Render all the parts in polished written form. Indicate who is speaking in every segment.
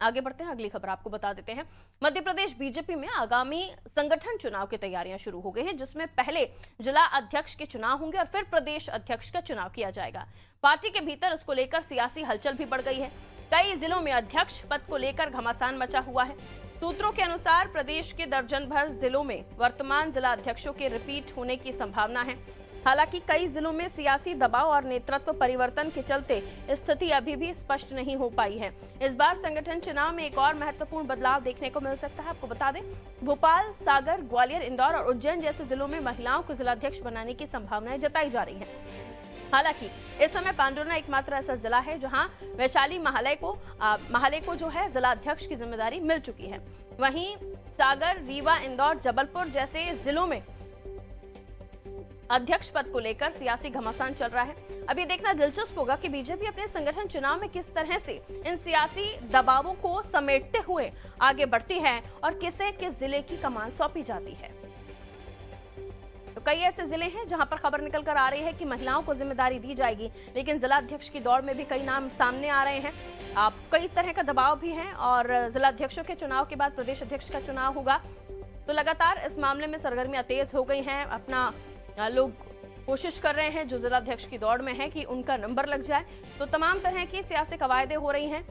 Speaker 1: आगे बढ़ते हैं, अगली खबर आपको बता देते हैं। मध्य प्रदेश बीजेपी में आगामी संगठन चुनाव की तैयारियां शुरू हो गई हैं, जिसमें पहले जिला अध्यक्ष के चुनाव होंगे और फिर प्रदेश अध्यक्ष का चुनाव किया जाएगा। पार्टी के भीतर इसको लेकर सियासी हलचल भी बढ़ गई है। कई जिलों में अध्यक्ष पद को लेकर घमासान मचा हुआ है। सूत्रों के अनुसार प्रदेश के दर्जन भर जिलों में वर्तमान जिला अध्यक्षों के रिपीट होने की संभावना है। हालांकि कई जिलों में सियासी दबाव और नेतृत्व परिवर्तन के चलते स्थिति अभी भी स्पष्ट नहीं हो पाई है। इस बार संगठन चुनाव में एक और महत्वपूर्ण बदलाव देखने को मिल सकता है। आपको बता दें, भोपाल, सागर, ग्वालियर, इंदौर और उज्जैन जैसे जिलों में महिलाओं को जिलाध्यक्ष बनाने की संभावनाएं जताई जा रही हैं। हालांकि इस समय पांडुरना एकमात्र ऐसा जिला है जहां वैशाली महाले को जो है जिलाध्यक्ष की जिम्मेदारी मिल चुकी है। वहीं सागर, रीवा, इंदौर, जबलपुर जैसे जिलों में अध्यक्ष पद को लेकर सियासी घमासान चल रहा है। अब ये देखना दिलचस्प होगा कि बीजेपी अपने संगठन चुनाव में किस तरह से इन सियासी दबावों को समेटते हुए आगे बढ़ती है और किसे किस जिले की कमान सौंपी जाती है। तो कई ऐसे जिले हैं जहां पर खबर निकल कर आ रही है कि महिलाओं को जिम्मेदारी दी जाएगी, लेकिन जिलाध्यक्ष की दौड़ में भी कई नाम सामने आ रहे हैं। कई तरह का दबाव भी है और जिलाध्यक्षों के चुनाव के बाद प्रदेश अध्यक्ष का चुनाव होगा। तो लगातार इस मामले में सरगर्मियां तेज हो गई हैं। अपना लोग कोशिश कर रहे हैं जो जिलाध्यक्ष की दौड़ में है कि उनका नंबर लग जाए। तो तमाम तरह की सियासी कवायदें हो रही हैं।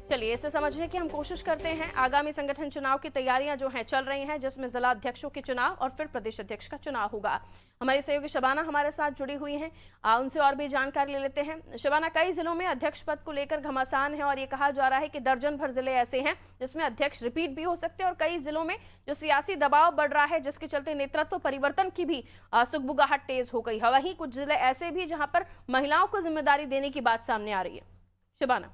Speaker 1: चलिए इसे समझने की हम कोशिश करते हैं। आगामी संगठन चुनाव की तैयारियां जो हैं चल रही हैं, जिसमें जिला अध्यक्षों के चुनाव और फिर प्रदेश अध्यक्ष का चुनाव होगा। हमारी सहयोगी शबाना हमारे साथ जुड़ी हुई हैं, उनसे और भी जानकारी ले लेते हैं। शबाना, कई जिलों में अध्यक्ष पद को लेकर घमासान है और ये कहा जा रहा है कि दर्जन भर जिले ऐसे हैं जिसमें अध्यक्ष रिपीट भी हो सकते हैं और कई जिलों में जो सियासी दबाव बढ़ रहा है जिसके चलते नेतृत्व परिवर्तन की भी सुगबुगाहट तेज हो गई है। वहीं कुछ जिले ऐसे भी जहां पर महिलाओं को जिम्मेदारी देने की बात सामने आ रही है। शबाना,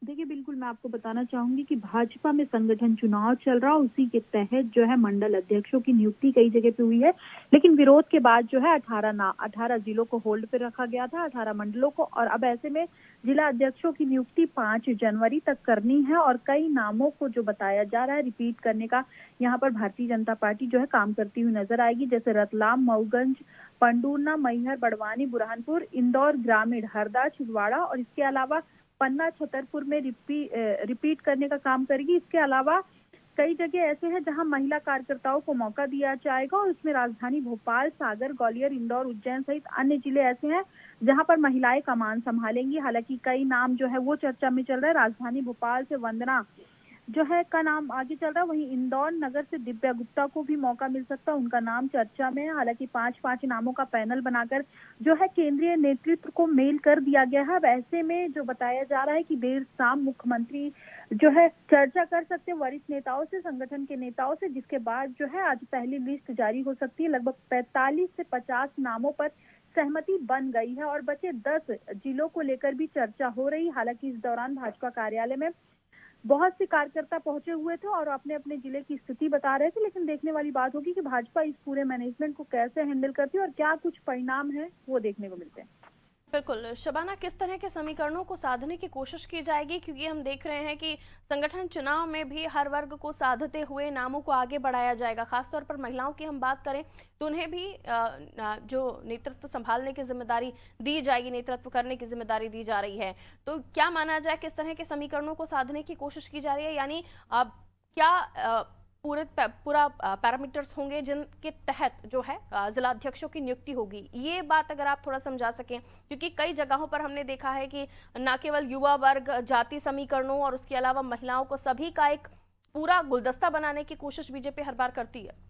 Speaker 2: देखिए, बिल्कुल मैं आपको बताना चाहूंगी कि भाजपा में संगठन चुनाव चल रहा, उसी के तहत जो है मंडल अध्यक्षों की नियुक्ति कई जगह पे हुई है, लेकिन विरोध के बाद जो है 18 जिलों को होल्ड पे रखा गया था, 18 मंडलों को, और अब ऐसे में जिला अध्यक्षों की नियुक्ति 5 जनवरी तक करनी है और कई नामों को जो बताया जा रहा है रिपीट करने का, यहाँ पर भारतीय जनता पार्टी जो है काम करती हुई नजर आएगी। जैसे रतलाम, मऊगंज, पंडूरना, मैहर, बड़वानी, बुरहानपुर, इंदौर ग्रामीण, हरदा, छिंदवाड़ा और इसके अलावा पन्ना, छतरपुर में रिपीट करने का काम करेगी। इसके अलावा कई जगह ऐसे हैं जहां महिला कार्यकर्ताओं को मौका दिया जाएगा और इसमें राजधानी भोपाल, सागर, ग्वालियर, इंदौर, उज्जैन सहित अन्य जिले ऐसे हैं जहां पर महिलाएं कमान संभालेंगी। हालांकि कई नाम जो है वो चर्चा में चल रहा है। राजधानी भोपाल से वंदना जो है का नाम आगे चल रहा है, वहीं इंदौर नगर से दिव्या गुप्ता को भी मौका मिल सकता है, उनका नाम चर्चा में है। हालांकि 5 नामों का पैनल बनाकर जो है केंद्रीय नेतृत्व को मेल कर दिया गया है। वैसे में जो बताया जा रहा है कि देर शाम मुख्यमंत्री जो है चर्चा कर सकते हैं वरिष्ठ नेताओं से, संगठन के नेताओं से, जिसके बाद जो है आज पहली लिस्ट जारी हो सकती है। लगभग 45 से 50 नामों पर सहमति बन गई है और बचे 10 जिलों को लेकर भी चर्चा हो रही। हालांकि इस दौरान भाजपा कार्यालय में बहुत से कार्यकर्ता पहुंचे हुए थे और अपने अपने जिले की स्थिति बता रहे थे, लेकिन देखने वाली बात होगी कि भाजपा इस पूरे मैनेजमेंट को कैसे हैंडल करती है और क्या कुछ परिणाम है वो देखने को मिलते हैं।
Speaker 1: बिल्कुल शबाना, किस तरह के समीकरणों को साधने की कोशिश की जाएगी, क्योंकि हम देख रहे हैं कि संगठन चुनाव में भी हर वर्ग को साधते हुए नामों को आगे बढ़ाया जाएगा। खासतौर पर महिलाओं की हम बात करें तो उन्हें भी जो नेतृत्व संभालने की जिम्मेदारी दी जाएगी, नेतृत्व करने की जिम्मेदारी दी जा रही है। तो क्या माना जाए, किस तरह के समीकरणों को साधने की कोशिश की जा रही है, यानी क्या पूरा पैरामीटर्स होंगे जिनके तहत जो है जिलाध्यक्षों की नियुक्ति होगी? ये बात अगर आप थोड़ा समझा सकें, क्योंकि कई जगहों पर हमने देखा है कि न केवल युवा वर्ग, जाति समीकरणों और उसके अलावा महिलाओं को सभी का एक पूरा गुलदस्ता बनाने की कोशिश बीजेपी हर बार करती है।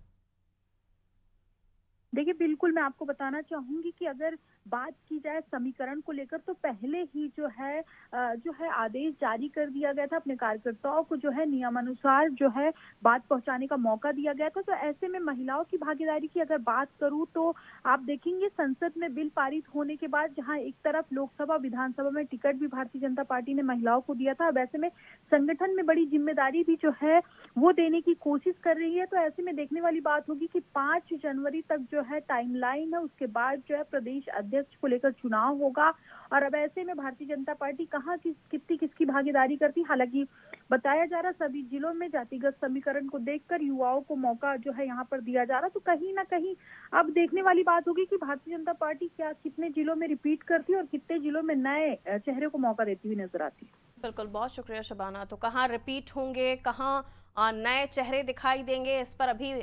Speaker 2: देखिए, बिल्कुल मैं आपको बताना चाहूंगी कि अगर बात की जाए समीकरण को लेकर तो पहले ही जो है आदेश जारी कर दिया गया था, अपने कार्यकर्ताओं को जो है नियमानुसार जो है बात पहुंचाने का मौका दिया गया था। तो ऐसे में महिलाओं की भागीदारी की अगर बात करूं तो आप देखेंगे संसद में बिल पारित होने के बाद जहां एक तरफ लोकसभा, विधानसभा में टिकट भी भारतीय जनता पार्टी ने महिलाओं को दिया था, अब ऐसे में संगठन में बड़ी जिम्मेदारी भी जो है वो देने की कोशिश कर रही है। तो ऐसे में देखने वाली बात होगी कि 5 जनवरी तक जो है टाइमलाइन है, उसके बाद जो है प्रदेश अध्यक्ष को लेकर चुनाव होगा और अब ऐसे में भारतीय जनता पार्टी कहाँ किसकी भागीदारी करती। हालांकि बताया जा रहा सभी जिलों में जातिगत समीकरण को देखकर युवाओं को मौका जो है यहाँ पर दिया जा रहा, तो कहीं ना कहीं अब देखने वाली बात होगी कि भारतीय जनता पार्टी क्या कितने जिलों में रिपीट करती है और कितने जिलों में नए चेहरे को मौका देती हुई नजर आती है।
Speaker 1: बिल्कुल, बहुत शुक्रिया शबाना। तो कहाँ रिपीट होंगे, कहाँ नए चेहरे दिखाई देंगे, इस पर अभी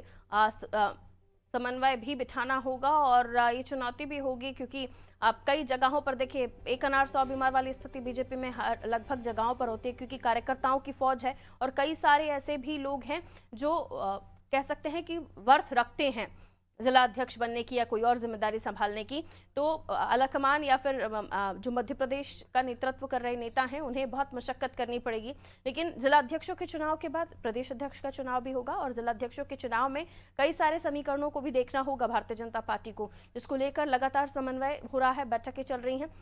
Speaker 1: समन्वय भी बिठाना होगा और ये चुनौती भी होगी, क्योंकि आप कई जगहों पर देखिए, एक अनार 100 बीमार वाली स्थिति बीजेपी में हर लगभग जगहों पर होती है, क्योंकि कार्यकर्ताओं की फौज है और कई सारे ऐसे भी लोग हैं जो कह सकते हैं कि वर्थ रखते हैं जिला अध्यक्ष बनने की या कोई और जिम्मेदारी संभालने की। तो आलाकमान या फिर जो मध्य प्रदेश का नेतृत्व कर रहे नेता हैं, उन्हें बहुत मशक्कत करनी पड़ेगी। लेकिन जिला अध्यक्षों के चुनाव के बाद प्रदेश अध्यक्ष का चुनाव भी होगा और जिला अध्यक्षों के चुनाव में कई सारे समीकरणों को भी देखना होगा भारतीय जनता पार्टी को, जिसको लेकर लगातार समन्वय हो रहा है, बैठकें चल रही हैं।